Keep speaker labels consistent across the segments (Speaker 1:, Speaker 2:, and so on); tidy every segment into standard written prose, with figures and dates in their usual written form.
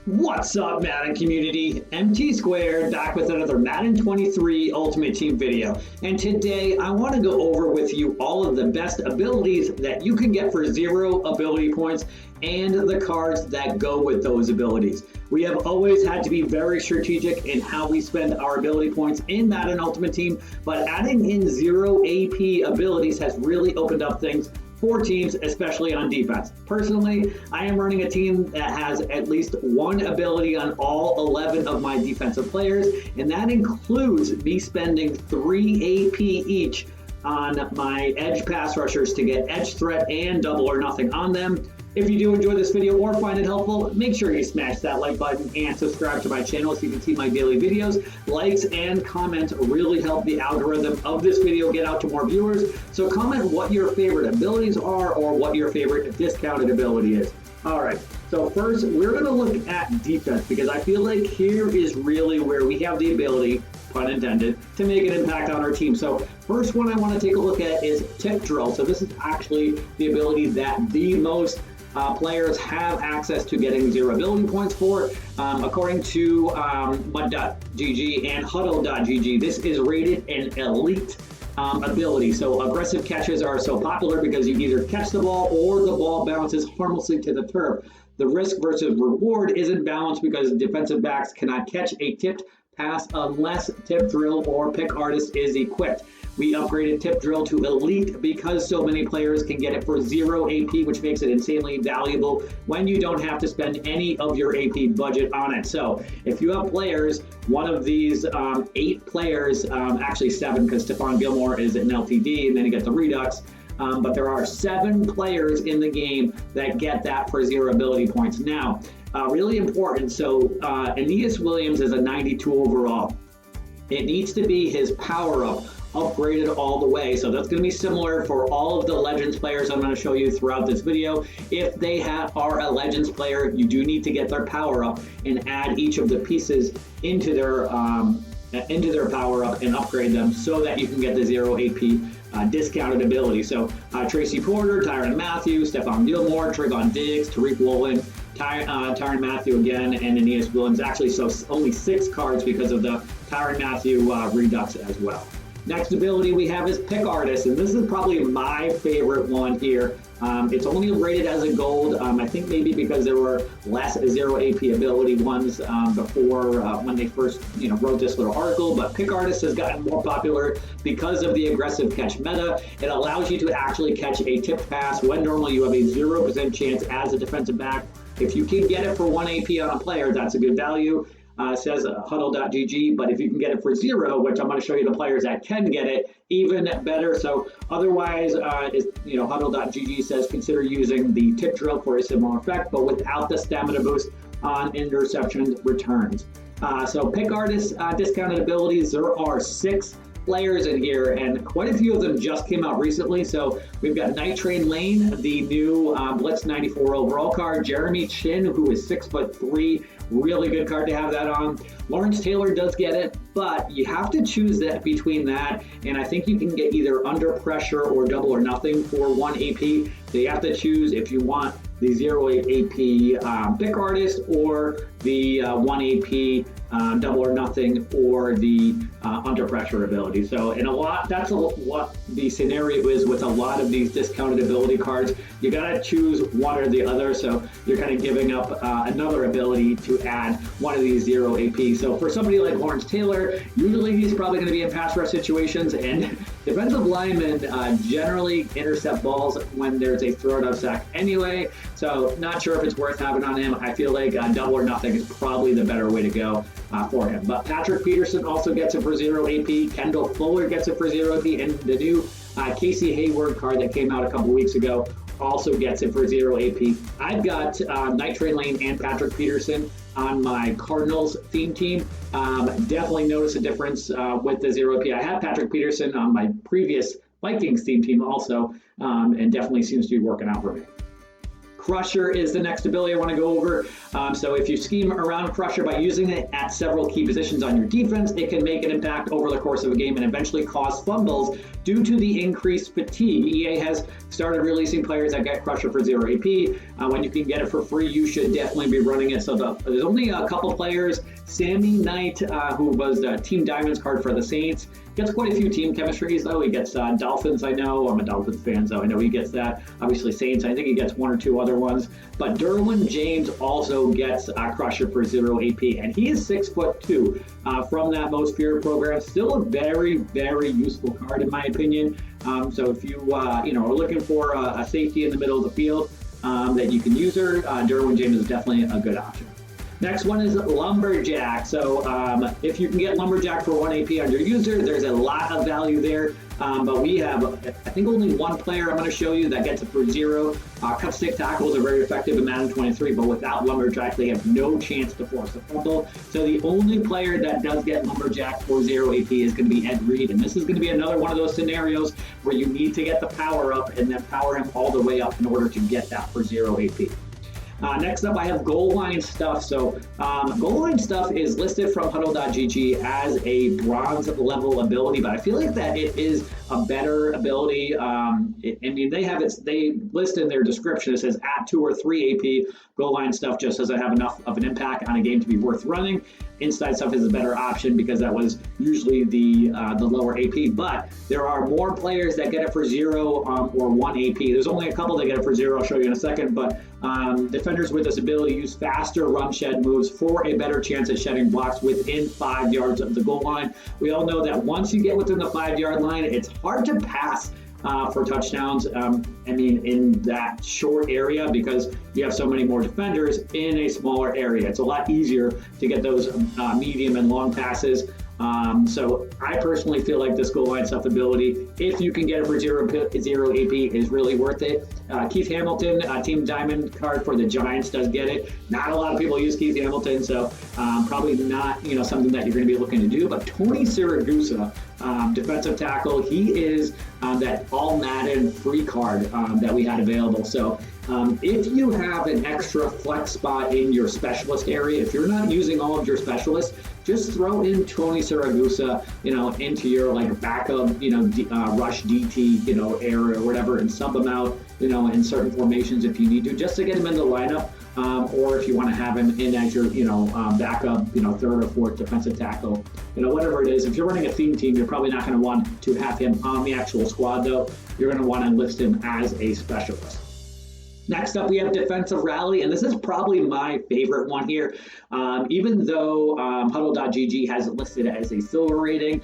Speaker 1: What's up, Madden community? MT Squared back with another Madden 23 Ultimate Team video. And today I want to go over with you all of the best abilities that you can get for 0 ability points and the cards that go with those abilities. We have always had to be very strategic in how we spend our ability points in Madden Ultimate Team, but adding in 0 AP abilities has really opened up things for teams, especially on defense. Personally, I am running a team that has at least one ability on all 11 of my defensive players, and that includes me spending 3 AP each on my edge pass rushers to get edge threat and double or nothing on them. If you do enjoy this video or find it helpful, make sure you smash that like button and subscribe to my channel so you can see my daily videos. Likes and comments really help the algorithm of this video get out to more viewers. So comment what your favorite abilities are or what your favorite discounted ability is. All right, so first we're going to look at defense because I feel like here is really where we have the ability, pun intended, to make an impact on our team. So first one I want to take a look at is tip drill. So this is actually the ability that the most players have access to getting 0 ability points for. According to MUT.gg and Huddle.gg, this is rated an elite ability. So aggressive catches are so popular because you either catch the ball or the ball bounces harmlessly to the turf. The risk versus reward isn't balanced because defensive backs cannot catch a tipped pass unless tip drill or pick artist is equipped. We upgraded tip drill to elite because so many players can get it for 0 AP, which makes it insanely valuable when you don't have to spend any of your AP budget on it. So if you have players, one of these 8 players, actually 7 because Stephon Gilmore is an LTD and then you get the Redux, but there are 7 players in the game that get that for 0 ability points. Now, really important, so Aeneas Williams is a 92 overall. It needs to be his power-up upgraded all the way. So that's going to be similar for all of the Legends players I'm going to show you throughout this video. If they are a Legends player, you do need to get their power up and add each of the pieces into their power up and upgrade them so that you can get the 0 AP discounted ability. So Tracy Porter, Tyrann Mathieu, Stephon Gilmore, Trayvon Diggs, Tariq Woolen, Tyrann Mathieu again, and Aeneas Williams. Actually, so only 6 cards because of the Tyrann Mathieu Redux as well. Next ability we have is Pick Artist, and this is probably my favorite one here. It's only rated as a gold. I think maybe because there were less 0 AP ability ones before when they first wrote this little article, but Pick Artist has gotten more popular because of the aggressive catch meta. It allows you to actually catch a tipped pass when normally you have a 0% chance as a defensive back. If you can get it for 1 AP on a player, that's a good value. Says Huddle.gg, but if you can get it for 0, which I'm going to show you the players that can get it, even better. So otherwise, Huddle.gg says consider using the tip drill for a similar effect, but without the stamina boost on interception returns. So Pick Artist discounted abilities, there are 6 players in here, and quite a few of them just came out recently. So we've got Night Train Lane, the new Blitz 94 overall card. Jeremy Chin, who is 6'3", really good card to have that on. Lawrence Taylor does get it, but you have to choose that between that, and I think you can get either under pressure or double or nothing for 1 AP. So you have to choose if you want the 0 AP Pick Artist or the 1 AP double or nothing or the under pressure ability. So that's what the scenario is with a lot of these discounted ability cards. You gotta choose one or the other, so you're kind of giving up another ability to add one of these 0 AP. So for somebody like Lawrence Taylor, usually he's probably going to be in pass rush situations, and defensive linemen generally intercept balls when there's a throw-down sack anyway, so not sure if it's worth having on him. I feel like double or nothing is probably the better way to go for him. But Patrick Peterson also gets it for 0 AP. Kendall Fuller gets it for 0 AP, and the new Casey Hayward card that came out a couple weeks ago also gets it for 0 AP. I've got Night Train Lane and Patrick Peterson on my Cardinals theme team. Definitely notice a difference with the 0 AP. I have Patrick Peterson on my previous Vikings theme team also, and definitely seems to be working out for me. Crusher is the next ability I want to go over. So if you scheme around Crusher by using it at several key positions on your defense, it can make an impact over the course of a game and eventually cause fumbles due to the increased fatigue. EA has started releasing players that get Crusher for 0 AP. When you can get it for free, you should definitely be running it. So there's only a couple players. Sammy Knight, who was the Team Diamonds card for the Saints, gets quite a few team chemistries though. He gets Dolphins, I know. I'm a Dolphins fan, so I know he gets that. Obviously Saints, I think he gets one or two other ones. But Derwin James also gets Crusher for 0 AP, and he is 6'2" from that Most Feared program. Still a very, very useful card in my opinion. So if you are looking for a safety in the middle of the field that you can use her, Derwin James is definitely a good option. Next one is Lumberjack. So if you can get Lumberjack for 1 AP on your user, there's a lot of value there. But we have, I think, only one player I'm going to show you that gets it for 0. Cut stick tackles are very effective in Madden 23, but without Lumberjack, they have no chance to force a fumble. So the only player that does get Lumberjack for 0 AP is going to be Ed Reed. And this is going to be another one of those scenarios where you need to get the power up and then power him all the way up in order to get that for 0 AP. Next up, I have goal line stuff. So goal line stuff is listed from huddle.gg as a bronze level ability, but I feel like that it is a better ability. They list in their description, it says at 2 or 3 AP. Goal line stuff just doesn't have enough of an impact on a game to be worth running. Inside stuff is a better option because that was usually the lower AP, but there are more players that get it for 0 or 1 AP. There's only a couple that get it for 0, I'll show you in a second, but defenders with this ability use faster run shed moves for a better chance at shedding blocks within 5 yards of the goal line. We all know that once you get within the 5-yard line, it's hard to pass for touchdowns, in that short area because you have so many more defenders in a smaller area. It's a lot easier to get those medium and long passes. So I personally feel like this goal line stuff ability, if you can get it for 0 AP, is really worth it. Keith Hamilton, Team Diamond card for the Giants, does get it. Not a lot of people use Keith Hamilton, so probably not something that you're going to be looking to do. But Tony Siragusa, defensive tackle, he is that all Madden free card that we had available. So if you have an extra flex spot in your specialist area, if you're not using all of your specialists, just throw in Tony Siragusa, into your backup, rush DT, area or whatever, and sub them out, in certain formations if you need to, just to get him in the lineup. Or if you want to have him in as your, backup, third or fourth defensive tackle, whatever it is. If you're running a theme team, you're probably not going to want to have him on the actual squad, though. You're going to want to list him as a specialist. Next up, we have Defensive Rally, and this is probably my favorite one here. Even though huddle.gg has it listed as a silver rating,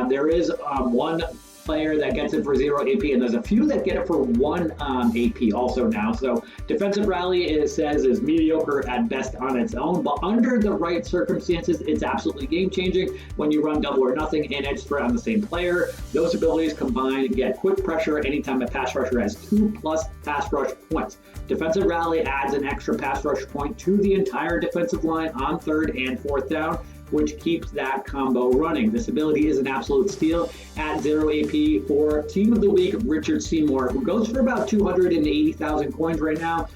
Speaker 1: there is one player that gets it for 0 AP, and there's a few that get it for 1 AP also now. So Defensive Rally, it says, is mediocre at best on its own, but under the right circumstances, it's absolutely game-changing when you run double or nothing and edge threat on the same player. Those abilities combined get quick pressure anytime a pass rusher has 2+ pass rush points. Defensive Rally adds an extra pass rush point to the entire defensive line on 3rd and 4th down, which keeps that combo running. This ability is an absolute steal at 0 AP for Team of the Week, Richard Seymour, who goes for about 280,000 coins right now.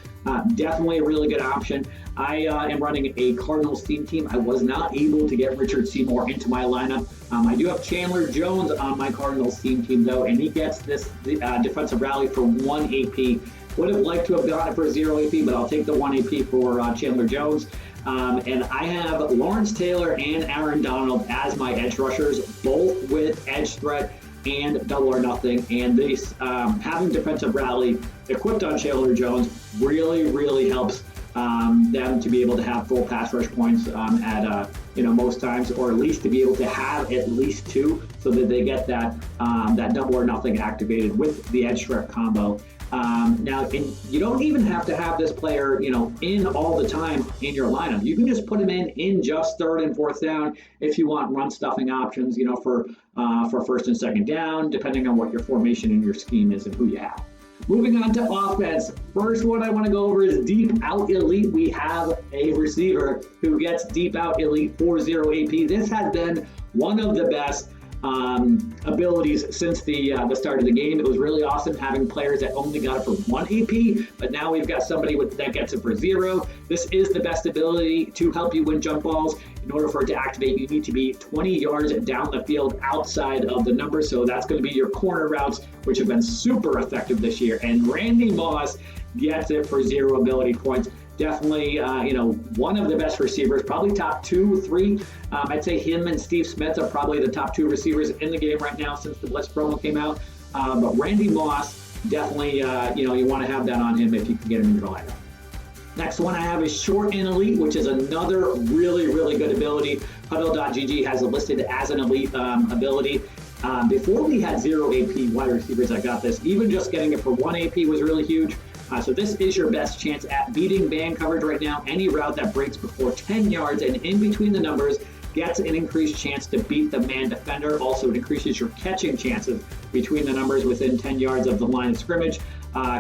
Speaker 1: Definitely a really good option. I am running a Cardinals theme team. I was not able to get Richard Seymour into my lineup. I do have Chandler Jones on my Cardinals theme team, though, and he gets this defensive rally for 1 AP. Would have liked to have gotten it for 0 AP, but I'll take the 1 AP for Chandler Jones. And I have Lawrence Taylor and Aaron Donald as my edge rushers, both with edge threat and double or nothing. And this having defensive rally equipped on Chandler Jones really helps them to be able to have full pass rush points at most times, or at least to be able to have at least 2, so that they get that double or nothing activated with the edge threat combo. Now, you don't even have to have this player, in all the time in your lineup. You can just put him in just 3rd and 4th down if you want run stuffing options, for 1st and 2nd down, depending on what your formation and your scheme is and who you have. Moving on to offense. First one I want to go over is Deep Out Elite. We have a receiver who gets Deep Out Elite for 0 AP. This has been one of the best abilities since the start of the game. It was really awesome having players that only got it for 1 AP, but now we've got somebody that gets it for 0. This is the best ability to help you win jump balls. In order for it to activate, you need to be 20 yards down the field outside of the number, so that's going to be your corner routes, which have been super effective this year. And Randy Moss gets it for 0 ability points. Definitely, one of the best receivers, probably top 2, 3. I'd say him and Steve Smith are probably the top 2 receivers in the game right now since the Blitz promo came out. But Randy Moss, definitely, you want to have that on him if you can get him in your lineup. Next one I have is Short and Elite, which is another really, really good ability. Huddle.gg has it listed as an elite ability. Before we had 0 AP wide receivers that got this, even just getting it for 1 AP was really huge. So this is your best chance at beating man coverage right now. Any route that breaks before 10 yards and in between the numbers gets an increased chance to beat the man defender. Also, it increases your catching chances between the numbers within 10 yards of the line of scrimmage.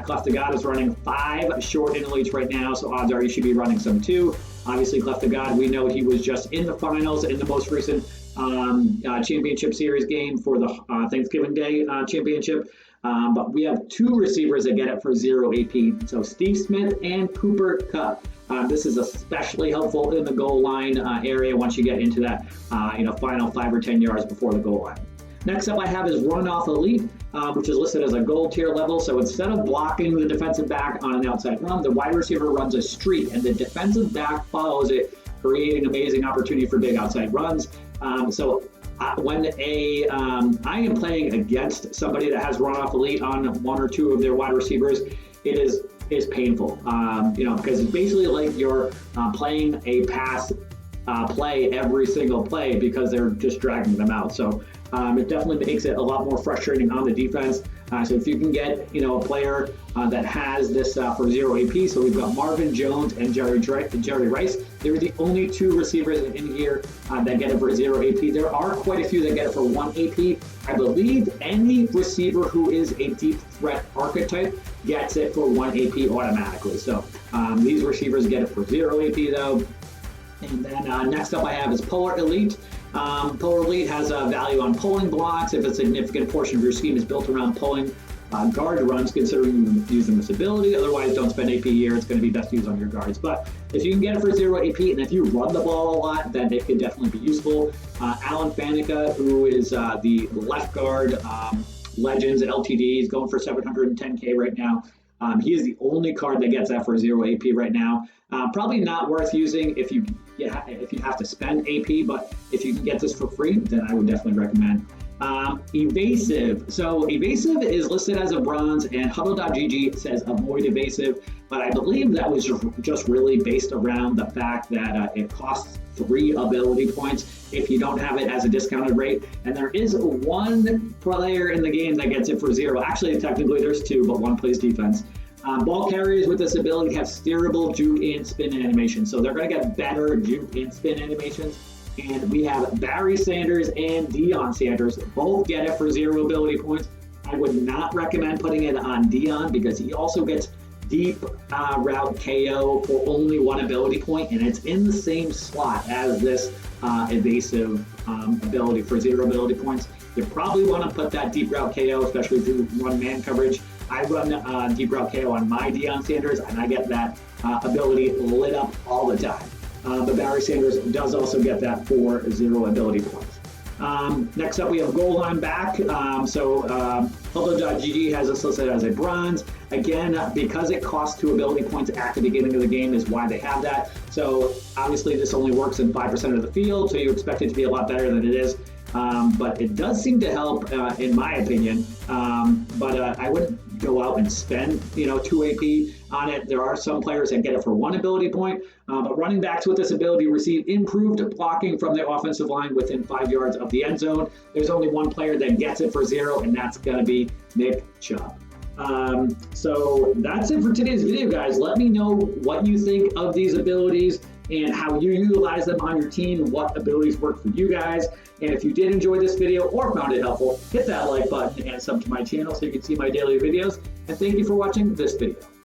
Speaker 1: Clef to God is running 5 short and elites right now, so odds are you should be running some too. Obviously, Clef to God, we know he was just in the finals in the most recent championship series game for the Thanksgiving Day championship. But we have 2 receivers that get it for 0 AP. So Steve Smith and Cooper Kupp. This is especially helpful in the goal line area once you get into that final 5 or 10 yards before the goal line. Next up I have is Run Off Elite, which is listed as a gold tier level. So instead of blocking the defensive back on an outside run, the wide receiver runs a streak and the defensive back follows it, creating amazing opportunity for big outside runs. When I am playing against somebody that has Run Off Elite on 1 or 2 of their wide receivers, it is painful, because it's basically like you're playing a pass play every single play because they're just dragging them out. So it definitely makes it a lot more frustrating on the defense. So if you can get a player that has this for 0 AP, so we've got Marvin Jones and Jerry Rice. They're the only 2 receivers in here that get it for 0 AP. There are quite a few that get it for 1 AP. I believe any receiver who is a deep threat archetype gets it for 1 AP automatically. So these receivers get it for 0 AP though. And then next up I have is Polar Elite. Polar Elite has a value on pulling blocks if a significant portion of your scheme is built around pulling guard runs, considering using this ability. Otherwise, don't spend AP here. It's going to be best used on your guards. But if you can get it for 0 AP, and if you run the ball a lot, then it can definitely be useful. Alan Faneca, who is the left guard Legends LTD, he's going for 710K right now. He is the only card that gets that for 0 AP right now. Probably not worth using if you have to spend AP, but if you can get this for free, then I would definitely recommend. Evasive. So Evasive is listed as a bronze, and Huddle.gg says avoid Evasive, but I believe that was just really based around the fact that it costs 3 ability points if you don't have it as a discounted rate. And there is 1 player in the game that gets it for 0. Actually, technically there's 2, but 1 plays defense. Ball carriers with this ability have steerable juke and spin animation, so they're going to get better juke and spin animations. And we have Barry Sanders and Deion Sanders both get it for 0 ability points. I would not recommend putting it on Deion because he also gets deep route KO for only 1 ability point, and it's in the same slot as this evasive ability for 0 ability points. You probably want to put that deep route KO, especially if you run man coverage. I run deep route KO on my Deion Sanders, and I get that ability lit up all the time. But Barry Sanders does also get that for 0 ability points. Next up, we have goal line back. Huddle.gg has this listed as a bronze. Again, because it costs 2 ability points at the beginning of the game is why they have that. So obviously this only works in 5% of the field, so you expect it to be a lot better than it is. But it does seem to help, in my opinion. But I wouldn't go out and spend 2 AP on it. There are some players that get it for 1 ability point, but running backs with this ability receive improved blocking from the offensive line within 5 yards of the end zone. There's only 1 player that gets it for 0, and that's going to be Nick Chubb. So that's it for today's video, guys. Let me know what you think of these abilities and how you utilize them on your team, what abilities work for you guys. And if you did enjoy this video or found it helpful, hit that like button and sub to my channel so you can see my daily videos. And thank you for watching this video.